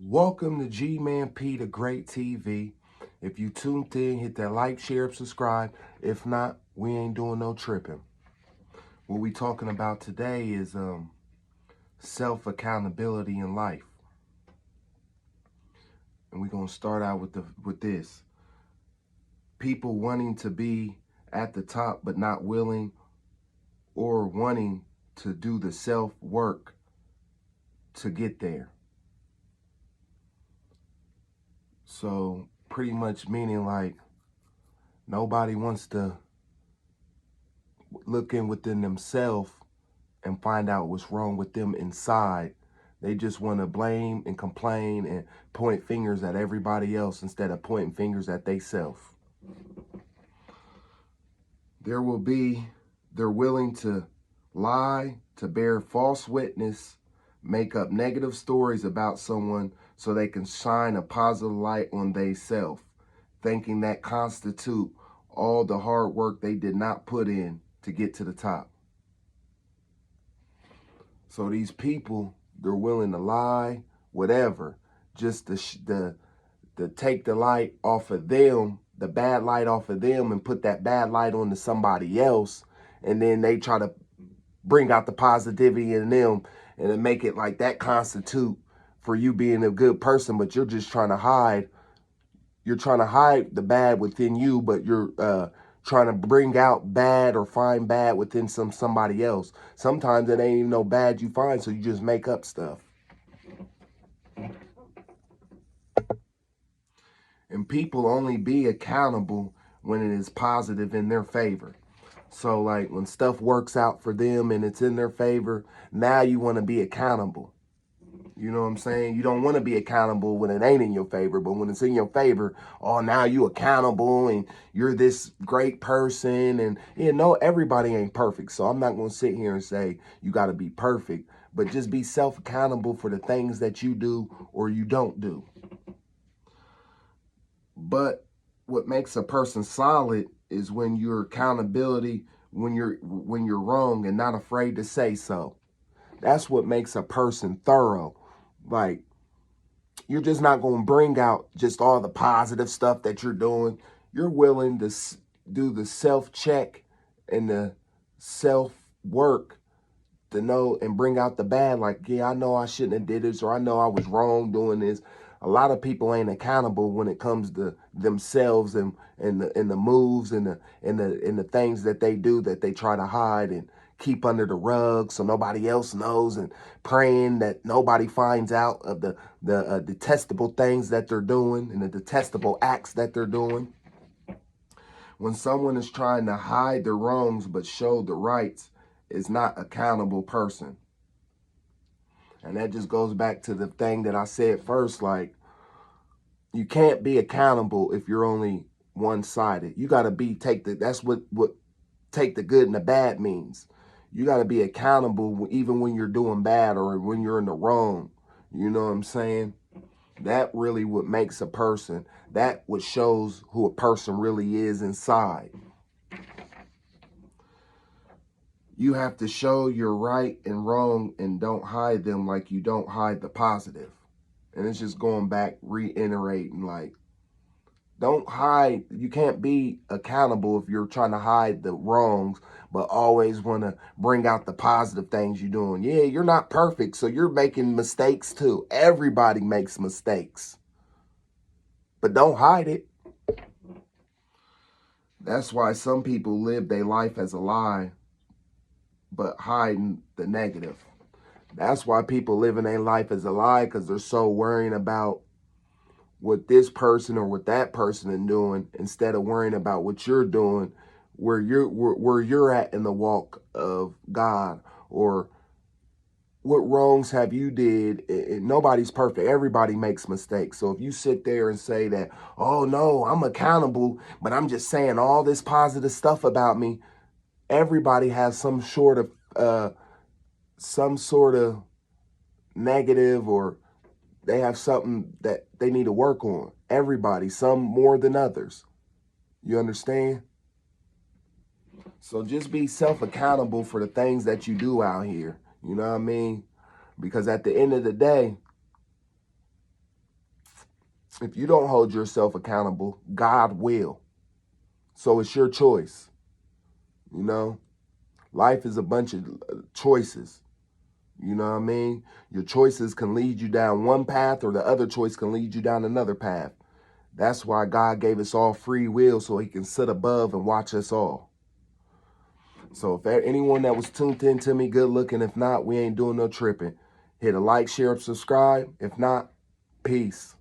Welcome to G-Man-P, the Great TV. If you tuned in, hit that like, share, subscribe. If not, we ain't doing no tripping. What we talking about today is self-accountability in life. And we're going to start out with this. People wanting to be at the top but not willing or wanting to do the self-work to get there. So pretty much meaning like nobody wants to look in within themselves and find out what's wrong with them inside. They just want to blame and complain and point fingers at everybody else instead of pointing fingers at themselves. They're willing to lie, to bear false witness, make up negative stories about someone so they can shine a positive light on themselves, thinking that constitute all the hard work they did not put in to get to the top. So these people, they're willing to lie, whatever, just to take the light off of them, the bad light off of them, and put that bad light onto somebody else. And then they try to bring out the positivity in them and then make it like that constitute for you being a good person, but you're just trying to hide. You're trying to hide the bad within you, but you're trying to bring out bad or find bad within somebody else. Sometimes it ain't even no bad you find, so you just make up stuff. And people only be accountable when it is positive in their favor. So like when stuff works out for them and it's in their favor, now you want to be accountable. You know what I'm saying? You don't want to be accountable when it ain't in your favor, but when it's in your favor, oh, now you accountable and you're this great person. And everybody ain't perfect. So I'm not going to sit here and say you got to be perfect, but just be self-accountable for the things that you do or you don't do. But what makes a person solid is when your accountability, when you're wrong and not afraid to say so. That's what makes a person thorough. Like, you're just not going to bring out just all the positive stuff that you're doing. You're willing to do the self-check and the self-work to know and bring out the bad. Like, yeah, I know I shouldn't have did this, or I know I was wrong doing this. A lot of people ain't accountable when it comes to themselves and the moves and the things that they do that they try to hide and keep under the rug so nobody else knows, and praying that nobody finds out of the detestable things that they're doing and the detestable acts that they're doing. When someone is trying to hide their wrongs but show the rights, is not an accountable person. And that just goes back to the thing that I said first, like, you can't be accountable if you're only one-sided. You got to that's what take the good and the bad means. You got to be accountable even when you're doing bad or when you're in the wrong. You know what I'm saying? That really what makes a person. That what shows who a person really is inside. You have to show your right and wrong and don't hide them like you don't hide the positive. And it's just going back, reiterating, like, don't hide. You can't be accountable if you're trying to hide the wrongs, but always want to bring out the positive things you're doing. Yeah, you're not perfect, so you're making mistakes too. Everybody makes mistakes. But don't hide it. That's why some people live their life as a lie, but hiding the negative. That's why people live in their life as a lie, because they're so worrying about what this person or what that person is doing instead of worrying about what you're doing, where you're at in the walk of God, or what wrongs have you did. And nobody's perfect. Everybody makes mistakes. So if you sit there and say that, oh no, I'm accountable, but I'm just saying all this positive stuff about me, everybody has some sort of negative, or they have something that they need to work on. Everybody, some more than others. You understand? So just be self-accountable for the things that you do out here. You know what I mean? Because at the end of the day, If you don't hold yourself accountable, God will. So it's your choice. You know, life is a bunch of choices. You know what I mean? Your choices can lead you down one path, or the other choice can lead you down another path. That's why God gave us all free will, so he can sit above and watch us all. So if anyone that was tuned in to me, good looking. If not, we ain't doing no tripping. Hit a like, share, subscribe. If not, peace.